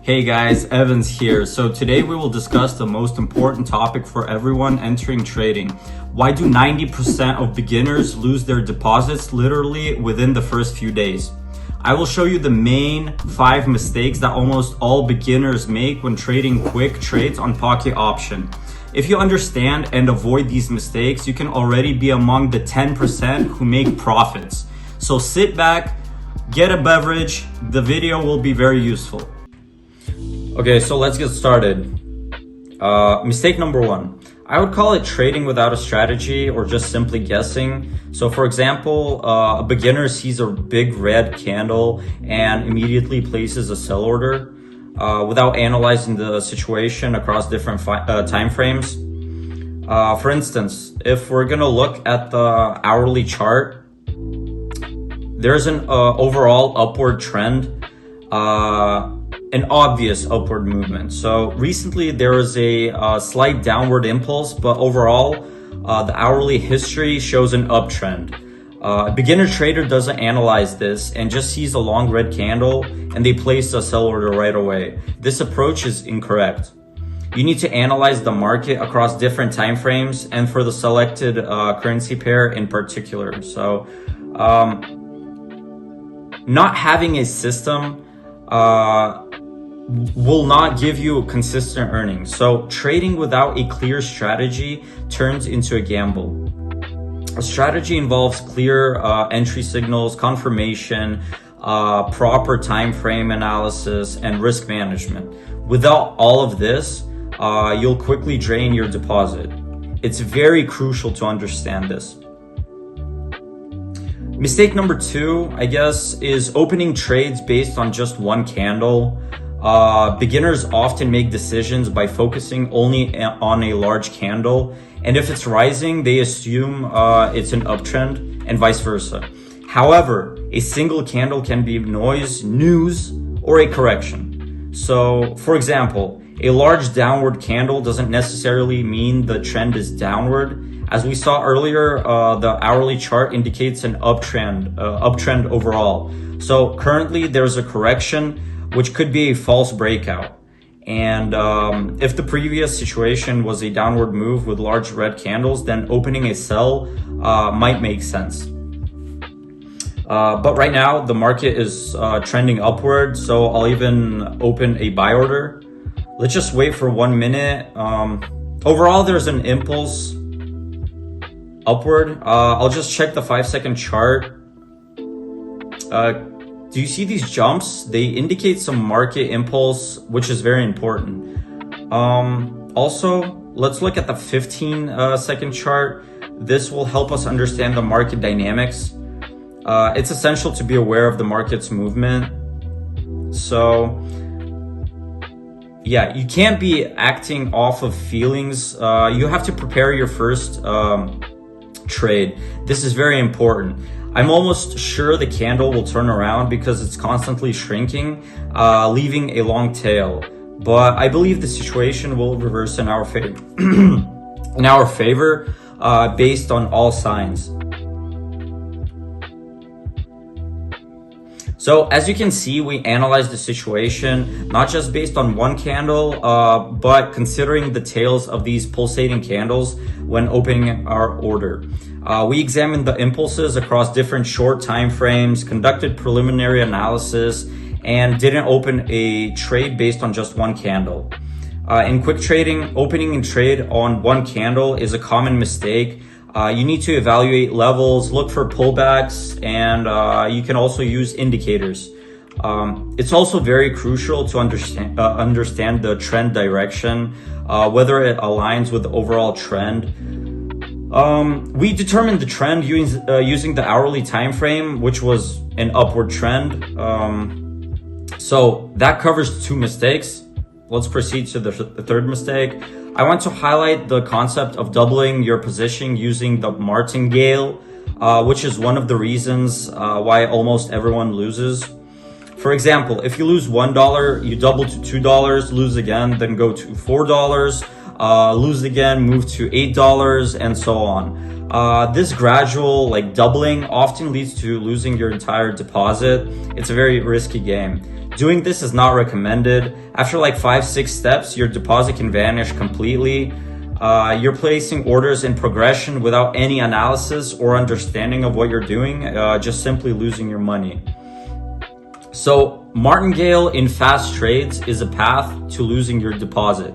Hey guys, Evans here. So today we will discuss the most important topic for everyone entering trading. Why do 90% of beginners lose their deposits literally within the first few days? I will show you the main 5 mistakes that almost all beginners make when trading quick trades on Pocket Option. If you understand and avoid these mistakes, you can already be among the 10% who make profits. So sit back, get a beverage, the video will be very useful. Okay, so let's get started. Mistake number 1. I would call it trading without a strategy or just simply guessing. So for example, a beginner sees a big red candle and immediately places a sell order without analyzing the situation across different time frames. For instance, if we're gonna look at the hourly chart, there's an overall upward trend, an obvious upward movement. So recently there was a slight downward impulse, but overall the hourly history shows an uptrend. A beginner trader doesn't analyze this and just sees a long red candle and they place a sell order right away. This approach is incorrect. You need to analyze the market across different time frames and for the selected currency pair in particular. So not having a system will not give you consistent earnings. So trading without a clear strategy turns into a gamble. A strategy involves clear entry signals, confirmation, proper time frame analysis, and risk management. Without all of this, you'll quickly drain your deposit. It's very crucial to understand this. Mistake number 2, I guess, is opening trades based on just one candle. Beginners often make decisions by focusing only on a large candle, and if it's rising, they assume it's an uptrend, and vice versa. However, a single candle can be noise, news, or a correction. So, for example, a large downward candle doesn't necessarily mean the trend is downward. As we saw earlier, the hourly chart indicates an uptrend overall. So currently there's a correction, which could be a false breakout. And if the previous situation was a downward move with large red candles, then opening a sell might make sense. But right now the market is trending upward, so I'll even open a buy order. Let's just wait for 1 minute. Overall, there's an impulse upward. I'll just check the 5-second chart. Do you see these jumps? They indicate some market impulse, which is very important. Also, let's look at the 15-second chart. This will help us understand the market dynamics. It's essential to be aware of the market's movement. So, yeah, you can't be acting off of feelings. You have to prepare your first trade. This is very important. I'm almost sure the candle will turn around because it's constantly shrinking, leaving a long tail. But I believe the situation will reverse in our favor, based on all signs. So as you can see, we analyzed the situation, not just based on one candle, but considering the tails of these pulsating candles when opening our order. We examined the impulses across different short time frames, conducted preliminary analysis, and didn't open a trade based on just one candle. In quick trading, opening a trade on one candle is a common mistake. You need to evaluate levels, look for pullbacks, and you can also use indicators. It's also very crucial to understand the trend direction, whether it aligns with the overall trend. We determined the trend using the hourly time frame, which was an upward trend. So that covers 2 mistakes. Let's proceed to the 3rd mistake. I want to highlight the concept of doubling your position using the martingale, which is one of the reasons why almost everyone loses. For example, if you lose $1, you double to $2, lose again, then go to $4, lose again, move to $8, and so on. This gradual like doubling often leads to losing your entire deposit. It's a very risky game. Doing this is not recommended. After like 5-6 steps, your deposit can vanish completely. You're placing orders in progression without any analysis or understanding of what you're doing, just simply losing your money. So martingale in fast trades is a path to losing your deposit.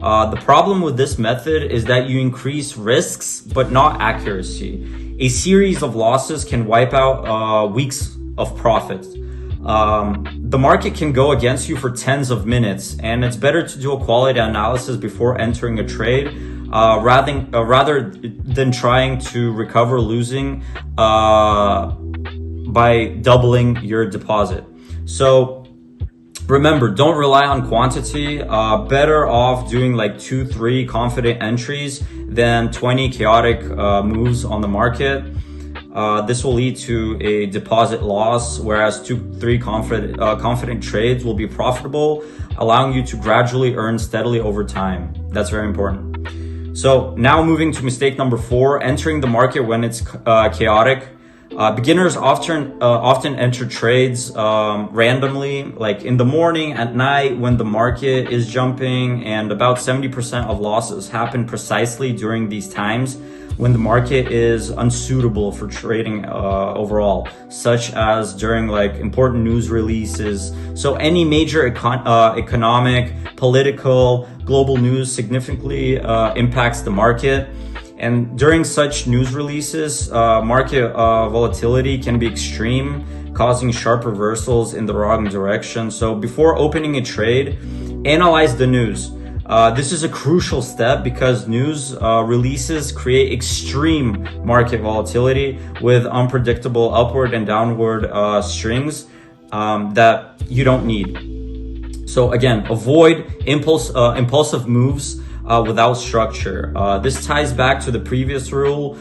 The problem with this method is that you increase risks, but not accuracy. A series of losses can wipe out weeks of profits. The market can go against you for tens of minutes, and it's better to do a quality analysis before entering a trade, rather than trying to recover losing by doubling your deposit. So remember, don't rely on quantity. Better off doing like 2-3 confident entries than 20 chaotic moves on the market. This will lead to a deposit loss, whereas 2-3 confident trades will be profitable, allowing you to gradually earn steadily over time. That's very important. So now moving to mistake number 4, entering the market when it's chaotic. Beginners often enter trades randomly, like in the morning, at night, when the market is jumping, and about 70% of losses happen precisely during these times when the market is unsuitable for trading overall, such as during like important news releases. So any major economic, political, global news significantly impacts the market. And during such news releases, market volatility can be extreme, causing sharp reversals in the wrong direction. So before opening a trade, analyze the news. This is a crucial step because news releases create extreme market volatility with unpredictable upward and downward strings that you don't need. So again, avoid impulsive moves without structure. This ties back to the previous rule.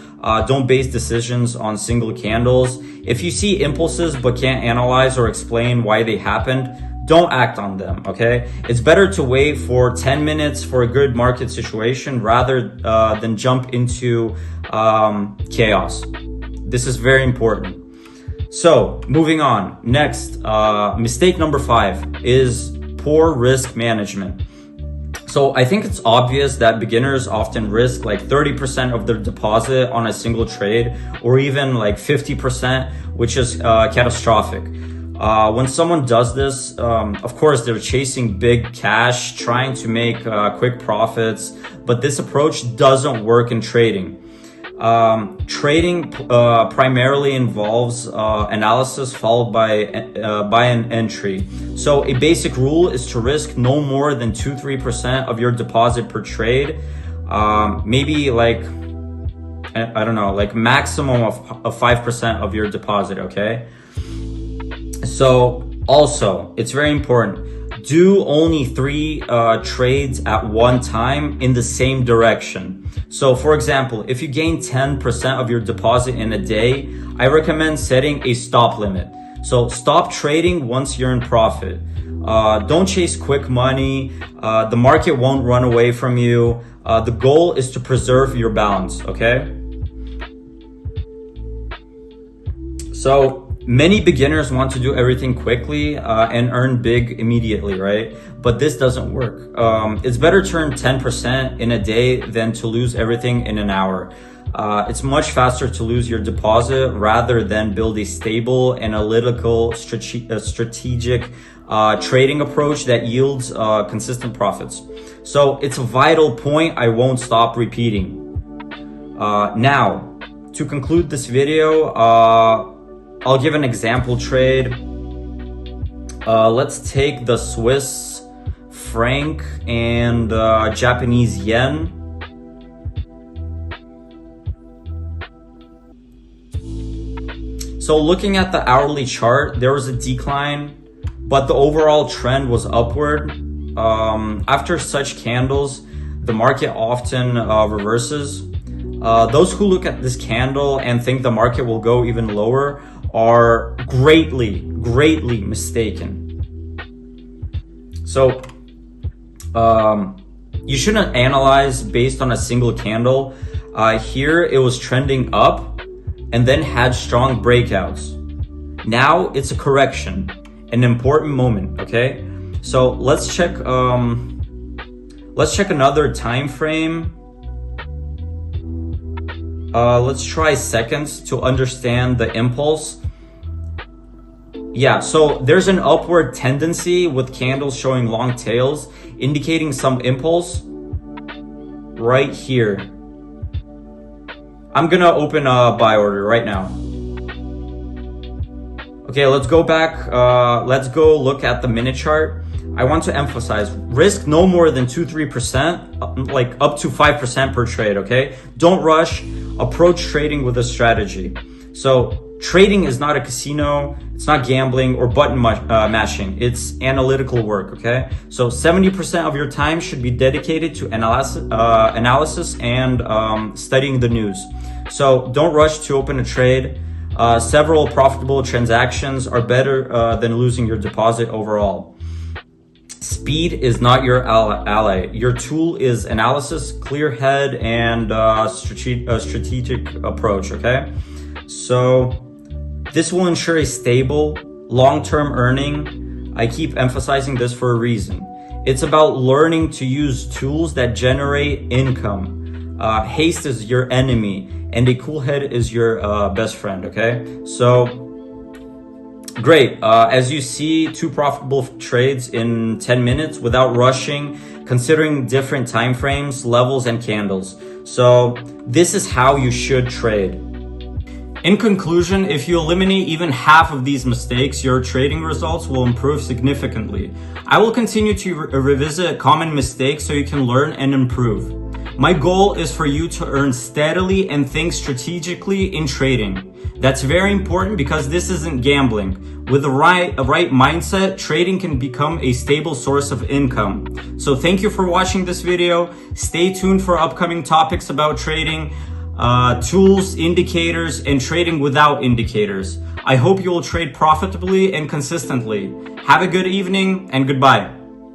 Don't base decisions on single candles. If you see impulses but can't analyze or explain why they happened, don't act on them, okay? It's better to wait for 10 minutes for a good market situation rather than jump into chaos. This is very important. So moving on. Next, mistake number 5 is poor risk management. So I think it's obvious that beginners often risk like 30% of their deposit on a single trade, or even like 50%, which is catastrophic. When someone does this, of course, they're chasing big cash, trying to make quick profits, but this approach doesn't work in trading. Trading primarily involves analysis followed by an entry. So a basic rule is to risk no more than 2-3% of your deposit per trade. Maybe like, I don't know, like maximum of 5% of your deposit, okay? So also, it's very important. Do only 3 trades at one time in the same direction. So for example, if you gain 10% of your deposit in a day, I recommend setting a stop limit. So stop trading once you're in profit. Don't chase quick money. The market won't run away from you. The goal is to preserve your balance, okay? So many beginners want to do everything quickly and earn big immediately, right? But this doesn't work. It's better to earn 10% in a day than to lose everything in an hour. It's much faster to lose your deposit rather than build a stable, analytical, strategic trading approach that yields consistent profits. So it's a vital point I won't stop repeating. Now, to conclude this video, I'll give an example trade. Let's take the Swiss franc and Japanese yen. So looking at the hourly chart, there was a decline, but the overall trend was upward. After such candles, the market often reverses. Those who look at this candle and think the market will go even lower are greatly mistaken. So you shouldn't analyze based on a single candle. Here it was trending up and then had strong breakouts. Now it's a correction, an important moment, okay? So let's check another time frame. Let's try seconds to understand the impulse. Yeah, so there's an upward tendency with candles showing long tails, indicating some impulse right here. I'm gonna open a buy order right now. Okay, let's go back. Let's go look at the minute chart. I want to emphasize, risk no more than 2-3%, like up to 5% per trade, okay? Don't rush, approach trading with a strategy. So trading is not a casino, it's not gambling or button mashing, it's analytical work, okay? So 70% of your time should be dedicated to analysis and studying the news. So don't rush to open a trade. Several profitable transactions are better than losing your deposit overall. Speed is not your ally. Your tool is analysis, clear head, and strategic approach, okay? So this will ensure a stable, long-term earning. I keep emphasizing this for a reason. It's about learning to use tools that generate income. Haste is your enemy, and a cool head is your best friend, okay? So great. As you see, 2 profitable trades in 10 minutes without rushing, considering different time frames, levels, and candles. So this is how you should trade. In conclusion, if you eliminate even half of these mistakes, your trading results will improve significantly. I will continue to revisit common mistakes so you can learn and improve. My goal is for you to earn steadily and think strategically in trading. That's very important because this isn't gambling. With a right mindset, trading can become a stable source of income. So thank you for watching this video. Stay tuned for upcoming topics about trading, tools, indicators, and trading without indicators. I hope you will trade profitably and consistently. Have a good evening and goodbye.